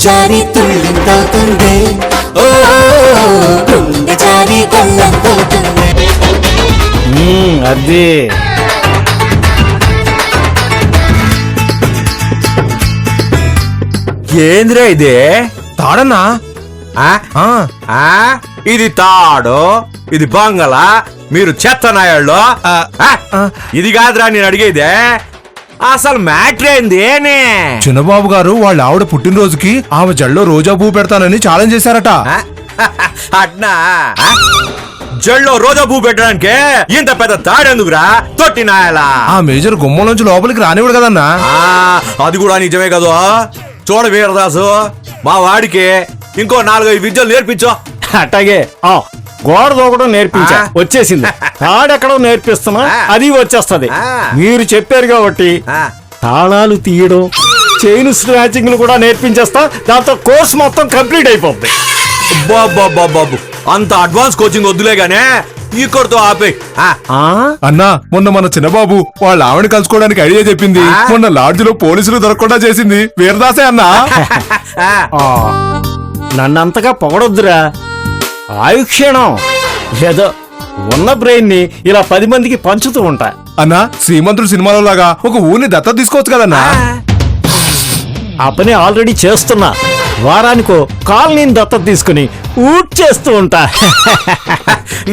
జారి తుళ్ళింతవుతుంది, ఓ గుండె జారి గల్లంతవుతుంది. అది ఏంద్రా ఇది? తాడన్నా ఇది తాడు, ఇది బంగళా, మీరు చెత్త నాయాళ్ళు. ఇది కాదురా నేను అడిగేదే, అసలు మ్యాటర్ ఏంది? చిన్నబాబు గారు వాళ్ళ ఆవిడ పుట్టినరోజుకి ఆమె జల్లో రోజా పువ్వు పెడతానని ఛాలెంజ్ చేశారట. అట్నా? జల్లో రోజా పువ్వు పెట్టడానికి ఇంత పెద్ద తాడెందుకురా తొట్టి నాయాలా? ఆ మేజర్ గుమ్మం నుంచి లోపలికి రానివ్వడు కదన్నా. అది కూడా నిజమే కదా. చూడ వీరదాసు, మా వాడికి ఇంకో 4-5 విద్యలు నేర్పించు. అట్లాగే గోడ దూకడం నేర్పించా, వచ్చేసింది. తాడెక్కడో నేర్పిస్తున్నా, అది వచ్చేస్తది. మీరు చెప్పారు కాబట్టి తాళాలు తీయడం, చైన్ స్నాచింగ్ కూడా నేర్పించేస్తా. దాంతో కోర్స్ మొత్తం కంప్లీట్ అయిపోద్ది. బాబు అంత అడ్వాన్స్ కోచింగ్ వద్దులే గానే ఇక్కడితో ఆపే. అన్నా, మొన్న మన చిన్నబాబు వాళ్ళ ఆవిడ కలుసుకోవడానికి ఐడియా చెప్పింది. మొన్న లాడ్జ్ లో పోలీసులు దొరకకుండా చేసింది వీరదాసే అన్నా. నన్నంతగా పొగడొద్దురా. ఆయుక్షేణం ఏదో ఉన్న బ్రెయిన్ ని ఇలా 10 మందికి పంచుతూ ఉంటా. అన్నా, శ్రీమంతుడు సినిమాలో లాగా ఒక ఊరిని దత్తత తీసుకోవచ్చు కదన్నా. ఆ పని ఆల్రెడీ చేస్తున్నా. వారానికో కాలనీని దత్తత తీసుకుని ఊట్ చేస్తూ ఉంటా.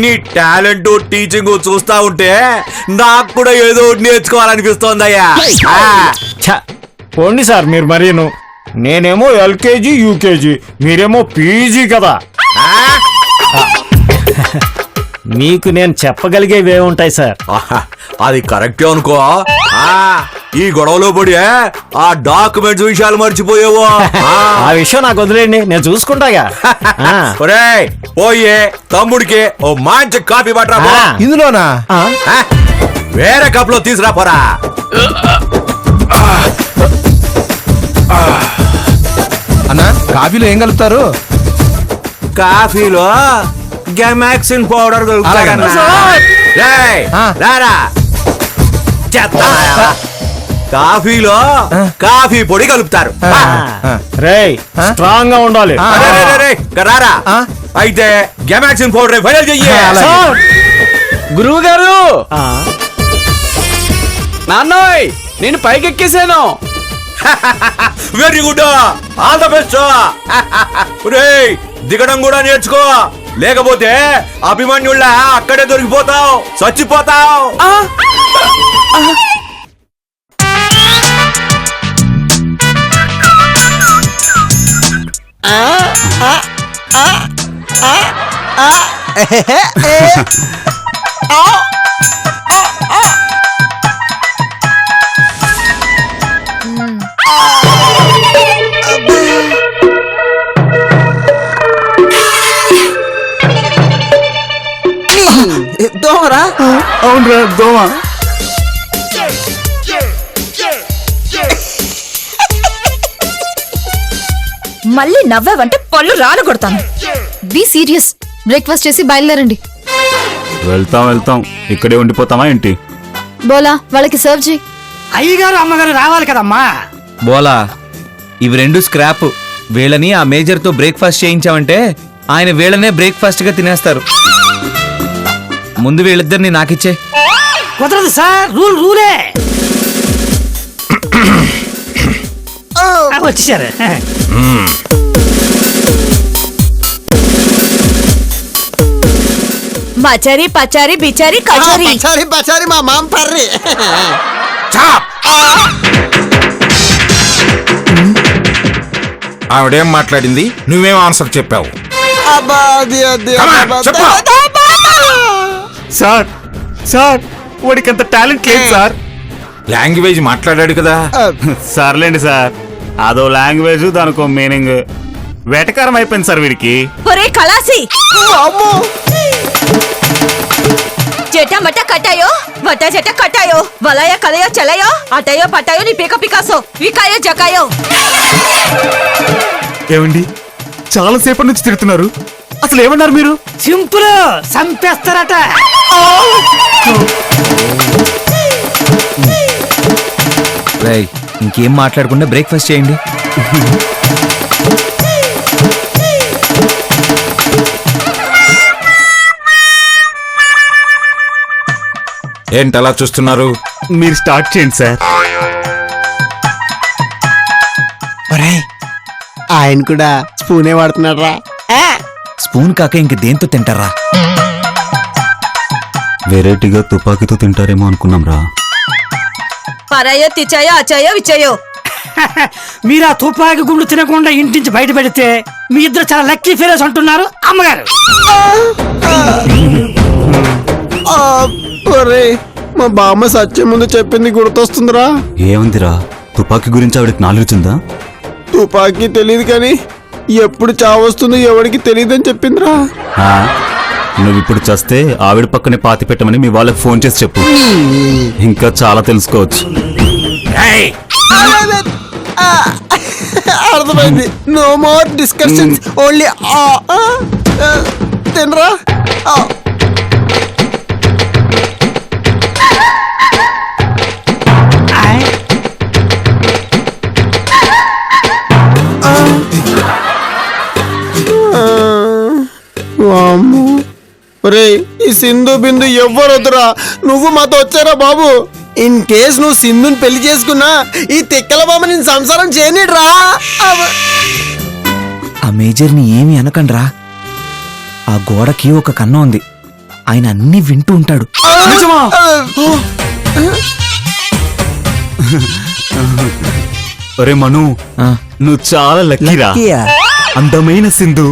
నీ టాలెంట్ టీచింగ్ చూస్తా ఉంటే నాకు కూడా ఏదో నేర్చుకోవాలనిపిస్తోందయ్యా. పోండి సార్ మీరు మరీను. నేనేమో ఎల్కేజీ యూకేజీ, మీరేమో పీజీ కదా. మీకు నేను చెప్పగలిగేవేముంటాయి సార్? అది కరెక్టే అనుకో. ఈ గొడవలో పడి ఆ డాక్యుమెంట్స్ విషయాలు మర్చిపోయావో. ఆ విషయం నాకు వదిలేండి, నేను చూసుకుంటాగా. ఒరేయ్, పోయే తమ్ముడికి ఓ మంచి కాఫీ పట్టరా. ఇందులోనా? వేరే కప్ లో తీసురా పోరా. అన్నా, కాఫీలో ఏం కలుపుతారు? కాఫీలో గెమాక్సిన్ పౌడర్ కాఫీలో కాఫీ పొడి కలుపుతారు. రేయ్, స్ట్రాంగ్ గా ఉండాలి. రారా, అయితే గెమాక్సిన్ పౌడర్ ఫైనల్ చెయ్యి. గురువు గారు, నాన్నోయ్ నేను పైకెక్కేసాను. Very good, all the best. దిగడం కూడా నేర్చుకో, లేకపోతే అభిమన్యుళ్ళ అక్కడే దొరికిపోతావు, చచ్చిపోతావు. దోమరా? అవునరా, దోమ. మళ్ళీ నవ్వావంటే పళ్ళు రాలు కొడతాను. Be serious. బ్రేక్ఫాస్ట్ చేసి బయలుదేరండి. వెళ్తాం, ఇక్కడే ఉండిపోతామా ఏంటి? బోలా, వాళ్ళకి సర్వ్ చేయి. అయ్యగారు అమ్మగారు రావాలి కదమ్మా. బోలా, ఇవి 2 స్క్రాప్. వీళ్ళని ఆ మేజర్ తో బ్రేక్ఫాస్ట్ చేయించామంటే ఆయన వీళ్ళనే బ్రేక్ఫాస్ట్ గా తినేస్తారు. ముందు వీళ్ళిద్దరిని నాకిచ్చే. కుదరదు సార్, రూలే. వచ్చేసారు. మచారి పచారి బిచారి కచారి. పచారి మా మామ పర్రి. ఆవిడేం మాట్లాడింది, నువ్వేం ఆన్సర్ చెప్పావు? సార్ వాడికి అంత టాలెంట్ లేదు సార్. లాంగ్వేజ్ మాట్లాడాడు కదా. సర్లేండి సార్, అదో లాంగ్వేజ్, దానికో మీనింగ్. వెటకారం అయిపోయింది సార్ వీడికి. ఒరే కలాసి, జటమట కట్టాయో వట జట కట్టాయో వలయ కలయో చలయో అటయో పటాయో నీ పీక పికాసో వికాయో జకాయో. ఏమండి, చాలా సేపటి నుంచి తిడుతున్నారు, అసలు ఏమన్నారు మీరు? సింపుల్, చంపేస్తారట. ఇంకేం మాట్లాడకుండా బ్రేక్ఫాస్ట్ చేయండి. ఏంటలా చూస్తున్నారు? మీరు స్టార్ట్ చేయండి సార్. ఆయన కూడా స్పూనే వాడుతున్నాడు రా. స్పూన్ కాక ఇంక దేంతో తింటారా? వెరైటీగా తుపాకీతో తింటారేమో అనుకున్నాం రా. పరాయో తిచ్చాయో అచ్చాయో విచ్చాయో. మీరు ఆ తుపాకి గుండు తినకుండా ఇంటించి బయట పెడితే మీ ఇద్దరు చాలా లక్కీ ఫెలోస్ అంటున్నారు అమ్మగారు. మా బామ్మ సత్యం ముందు చెప్పింది గుర్తొస్తుందిరా. ఏముందిరా, తుపాకీ గురించి ఆవిడకి నాలెడ్జ్ ఉందా? తుపాకీ తెలియదు కానీ ఎప్పుడు చావొస్తుందో ఎవరికి తెలియదని చెప్పిందిరా. ఆ, నువ్వు ఇప్పుడు చేస్తే ఆవిడ పక్కనే పాతి పెట్టమని మీ వాళ్ళకి ఫోన్ చేసి చెప్పు. ఇంకా చాలా తెలుసుకోవచ్చు. అర్థమైంది. నో మోర్ డిస్కషన్స్, ఓన్లీ తినరా. ఒరే, ఈ సింధు బిందు ఎవ్వరొద్దురా, నువ్వు మాతో వచ్చారా బాబు. ఇన్ కేస్ నువ్వు సింధుని పెళ్లి చేసుకున్నా ఈ తిక్కల బామ్మ నేను సంసారం చేయనిడ్రా. ఆ మేజర్ని ఏమీ అనకండ్రా. ఆ గోడకి ఒక కన్నం ఉంది, ఆయన అన్ని వింటూ ఉంటాడు. ఒరే మను, ఆ, నువ్వు చాలా లక్కీరా. అందమైన సింధు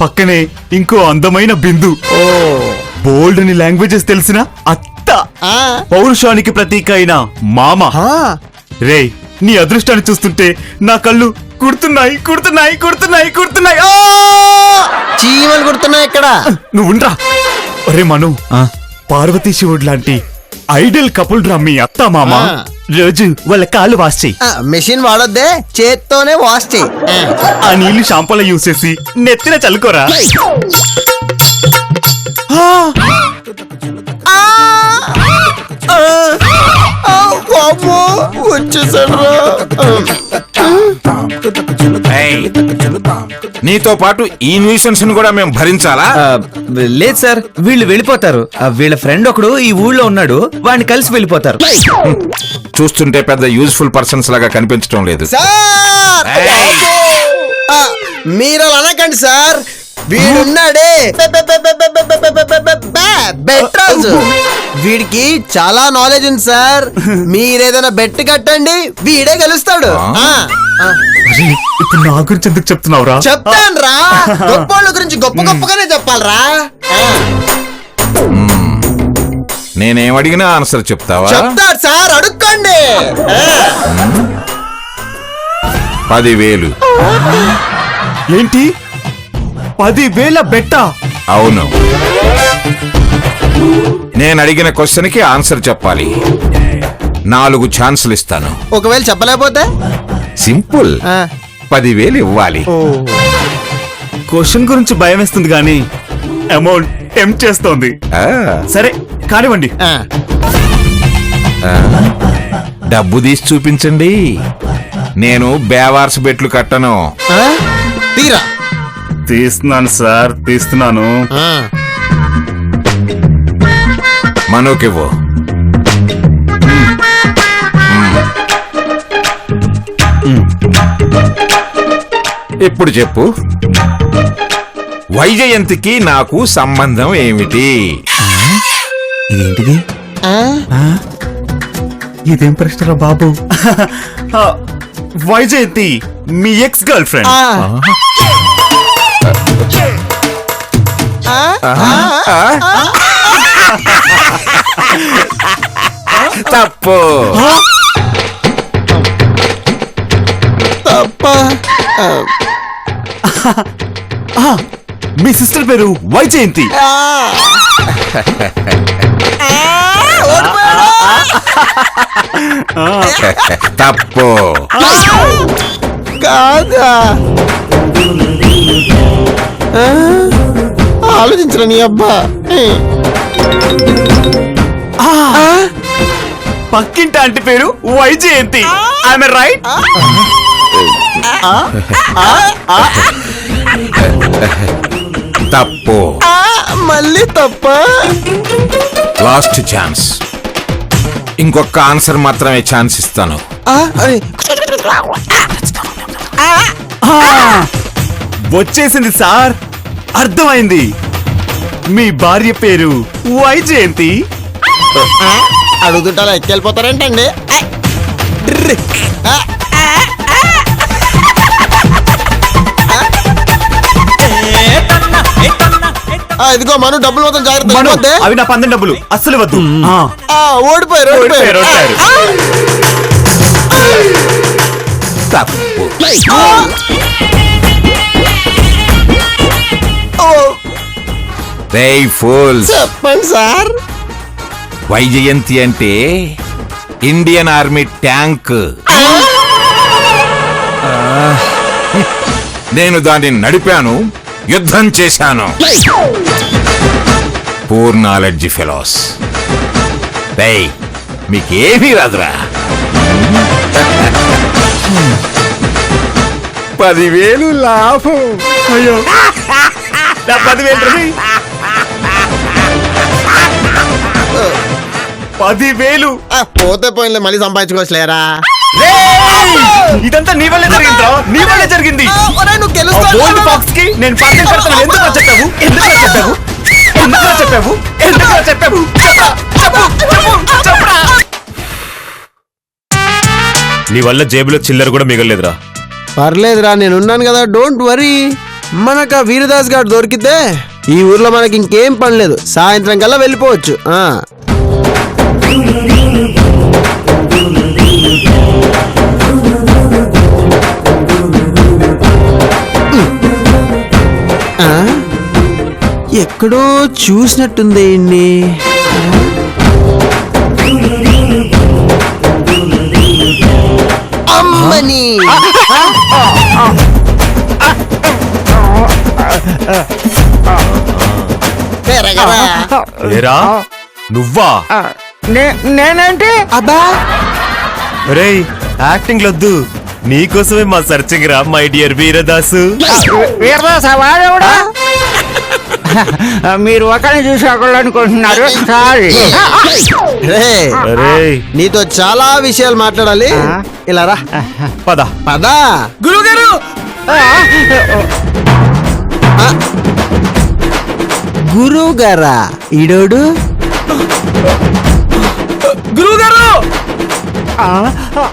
పక్కనే ఇంకో అందమైన బిందు. బోల్డ్ అని లాంగ్వేజెస్ తెలిసిన అత్త, పౌరుషానికి ప్రతీక అయిన మామ. రే, నీ అదృష్టాన్ని చూస్తుంటే నా కళ్ళు కుడుతున్నాయి కుడుతున్నాయి కుడుతున్నాయి కుడుతున్నాయి. చీమలు కుడుతున్నాయి ఇక్కడ. నువ్వు ఉండరా. ఒరే మను, ఆ, పార్వతీ శివుడు లాంటి ఐడల్ కపుల్ రా మీ అత్త మామ. రోజు వాళ్ళ కాళ్ళు వాష్ చెయ్యి. మెషిన్ వాడొద్దే, చేత్తోనే వాష్ చేయి. ఆ నీళ్లు షాంపూలో యూస్ చేసి నెత్తిన చల్లుకోరా. వచ్చేసాడు. నీతో పాటు ఈ న్యూసెన్స్ ను కూడా మేము భరించాలా? ఆ, లేదు సార్, వీళ్ళు వెళ్ళిపోతారు. వీళ్ళ ఫ్రెండ్ ఒకడు ఈ ఊళ్ళో ఉన్నాడు, వాడిని కలిసి వెళ్ళిపోతారు. చూస్తుంటే పెద్ద యూజ్ఫుల్ పర్సన్స్ లాగా కనిపించడం లేదు. సార్, మీరు అలా అనకండి సార్. వీడున్నాడే బెట్రాజు, వీడికి చాలా నాలెడ్జ్ ఉంది సార్. మీరేదైనా బెట్ కట్టండి, వీడే గెలుస్తాడు. ఇప్పుడు నా గురించి ఎందుకు చెప్తున్నావురా? చెప్తాను రా, గొప్ప గురించి గొప్ప గొప్పగానే చెప్పాలరా. నేనేం అడిగినా ఆన్సర్ చెప్తావా? చెప్తాడు సార్, అడుక్కోండి. 10,000. ఏంటి 10,000 బెట్టా? అవును, నేను అడిగిన క్వశ్చన్ కి ఆన్సర్ చెప్పాలి. 4 ఛాన్సులు ఇస్తాను. ఒకవేళ చెప్పలేకపోతే సింపుల్, 10,000 ఇవ్వాలి. క్వశ్చన్ గురించి భయం వేస్తుంది కానీ అమౌంట్ టెంప్ట్ చేస్తోంది. ఆ, సరే కానివ్వండి. డబ్బు తీసి చూపించండి. నేను బేవార్స్ బెట్లు కట్టను. తీరా. తీస్తున్నాను సార్, తీస్తున్నాను. మనోకివ్వు. ఇప్పుడు చెప్పు, వైజయంతికి నాకు సంబంధం ఏమిటి? ఇదేంటిది? ఇదేం ప్రశ్నరా బాబు? వైజయంతి మీ ఎక్స్ గర్ల్ ఫ్రెండ్. తప్పు. మీ సిస్టర్ పేరు వైజయంతి. తప్పు. కాదా? ఆలోచించరా నీ అబ్బా. పక్కింటి ఆంటీ పేరు వైజయంతి. ఆమె రైట్? తప్పు. మళ్ళీ తప్ప. Last chance. ఇంకొక ఆన్సర్ మాత్రమే ఛాన్స్ ఇస్తాను. వచ్చేసింది సార్, అర్థమైంది. మీ భార్య పేరు వైజయంతి. అడుగుతుంటా ఎక్కెళ్ళిపోతారేంటండి? ఇదిగో మను డబ్బులు మొత్తం మను, జాగ్రత్త. అవి నా 12 డబ్బులు అస్సలు వద్దు. ఓడిపోయారు ఓడిపోయారు. తప్పు. రేయ్ ఫూల్స్, చెప్పండి సార్. వైజయంతి అంటే ఇండియన్ ఆర్మీ ట్యాంక్. నేను దాన్ని నడిపాను, యుద్ధం చేశాను. Poor knowledge fellows. రేయ్ మీకేమీ రాదురా. 10,000 లాభం. అయ్యో, నా 10,000 రవి. 10,000. పోతే పోయినలే, మళ్ళీ సంపాదించుకోవచ్చులేరా. ఇదంతా నీ వల్లే జరిగిందిరా, నీ వల్లే జరిగింది. ఆ గోల్డ్ బాక్స్ కి నేను పక్కన పెడతాను. ఎందుకు చెప్పావు? ఎందుకు చెప్పావు? ఎందుకు చెప్పావు? ఎందుకు చెప్పావు? నీ వల్ల జేబులో చిల్లర కూడా మిగలలేదురా. పర్లేదురా, నేనున్నాను కదా, డోంట్ వరీ. మనకు ఆ వీరదాస్ గారు దొరికితే ఈ ఊర్లో మనకి ఇంకేం పని లేదు, సాయంత్రం కల్లా వెళ్ళిపోవచ్చు. ఎక్కడో చూసినట్టుంది ఇన్ని. అమ్మని ఏరా నువ్వా? నేనంటే అబ్బా రేయ్, యాక్టింగ్ లొద్దు. నీకోసమే మా సర్చింగ్ రా, మై డియర్ వీరదాసు. మీరు ఒకరిని చూసి ఒకళ్ళు అనుకుంటున్నారు. రేయ్, నీతో చాలా విషయాలు మాట్లాడాలి. ఇలా రా, పద. పదా. గురుగారు గురువు గారా ఈడోడు? గురువుగారు,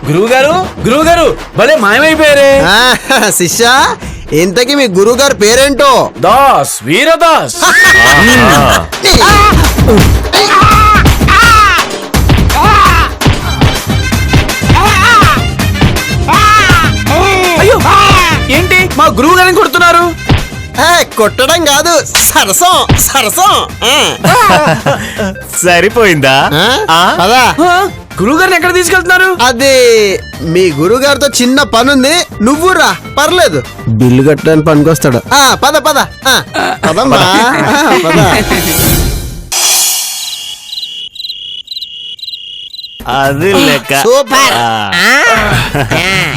గురువుగారు, గురువుగారు భలే మాయమైపోయారే. శిష్య, ఇంతకీ మీ గురువు గారి పేరేంటో? దాస్, వీరదాస్. అయ్యో, ఏంటి మా గురువు గారిని కొడుతున్నారు? కొట్టడం కాదు, సరసం సరసం. సరిపోయిందా? పదా. గురువు గారిని ఎక్కడ తీసుకెళ్తున్నారు? అది మీ గురువు గారితో చిన్న పనుంది, నువ్వు రా, పర్లేదు. బిల్లు కట్టడానికి పనికొస్తాడు. పద పద. పదమ్మా, పద. అది లెక్క. సూపర్.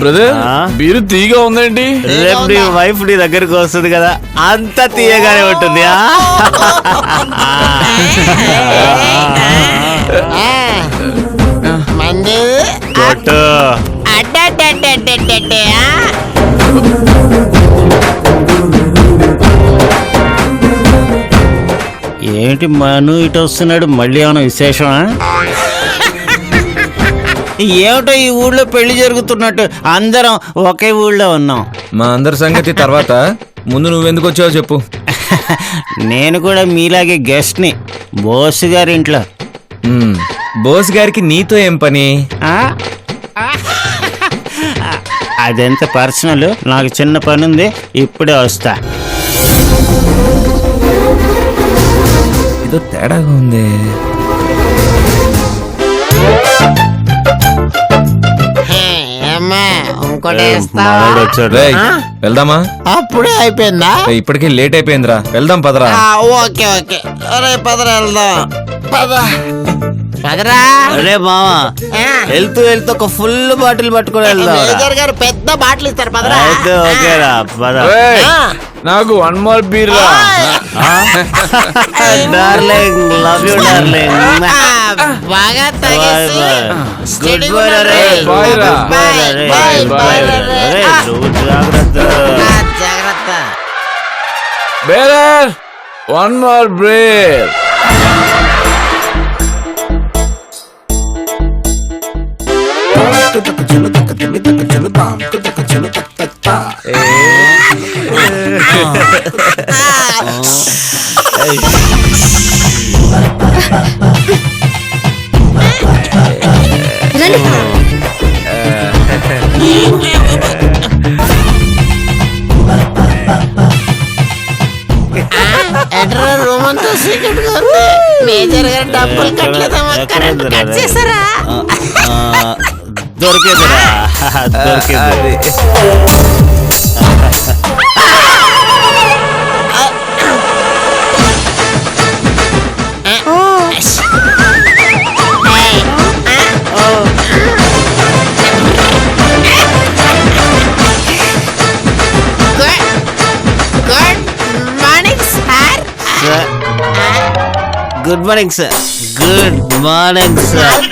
బ్రదర్, మీరు తీగా ఉందండి. రేపు నీ వైఫ్ నీ దగ్గరకు వస్తుంది కదా, అంత తీయగానే ఉంటుంది. కొట్టు. ఏంటి మను ఇటు వస్తున్నాడు? మళ్ళీ ఏమైనా విశేషమా? ఏమిటో ఈ ఊళ్ళో పెళ్లి జరుగుతున్నట్టు అందరం ఒకే ఊళ్ళో ఉన్నాం. మా అందరి సంగతి తర్వాత, ముందు నువ్వెందుకు వచ్చావో చెప్పు. నేను కూడా మీలాగే గెస్ట్ ని, బోస్ గారి ఇంట్లో. బోస్ గారికి నీతో ఏం పని? అదెంత పర్సనల్, నాకు చిన్న పని ఉంది, ఇప్పుడే వస్తా. ఏదో తేడాగా ఉంది. మనోడు వచ్చాడు. రేయ్, వెళ్దామా? అప్పుడే అయిపోయిందా? ఇప్పటికే లేట్ అయిపోయిందిరా, వెళ్దాం పదరా. ఓకే ఓకే, అరే పదరా వెళ్దాం. పద. అరే మామ వెళ్తూ వెళ్తూ ఒక ఫుల్ బాటిల్ పట్టుకుని వెళ్దాం గారు పెద్ద బాటిల్ ఇస్తారు పదరా అయితే ఓకేరా పద నాకు 1 more beer రా. డార్లింగ్ లవ్ యూ డార్లింగ్ బాగా గుడ్ బై రే Bye రా. నువ్వు జాగ్రత్త జాగ్రత్త Bearer, 1 more beer. రండి ఎట్రా రూమ్ అంతా సీక్రెట్ గా ఉంది మేజర్ గారు డబ్బులు కట్టలేదేమో కరెంట్ కట్ చేశారా దొరికేదిరా దొరికేది good morning sir good morning sir good morning sir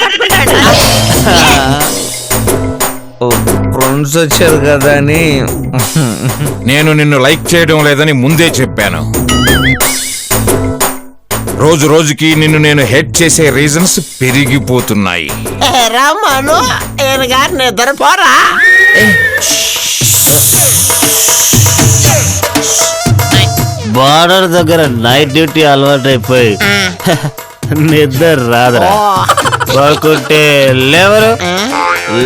friends వచ్చారు కదా అని నేను నిన్ను లైక్ చేయడం లేదని ముందే చెప్పాను. రోజు రోజుకి నిన్ను నేను హెడ్ చేసే రీజన్స్ పెరిగిపోతున్నాయి. రమ్మను ఈయన గారు నిద్రపోరా బార్డర్ దగ్గర నైట్ డ్యూటీ అలవాటు అయిపోయి నిద్ర రాదురా. పడుకుంటే లేవరు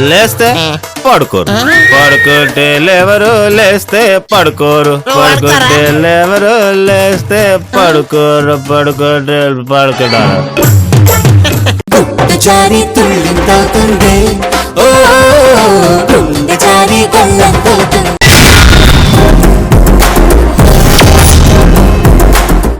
లేస్తే పడుకోరు పడుకుంటే లేవరు లేస్తే పడుకోరు పడుకుంటే లేవరు లేస్తే పడుకోరు పడుకుంటే పడుకుంటారు. జారి తుళ్ళిందా తుండే ఓ గుండె జారి గల్లంతో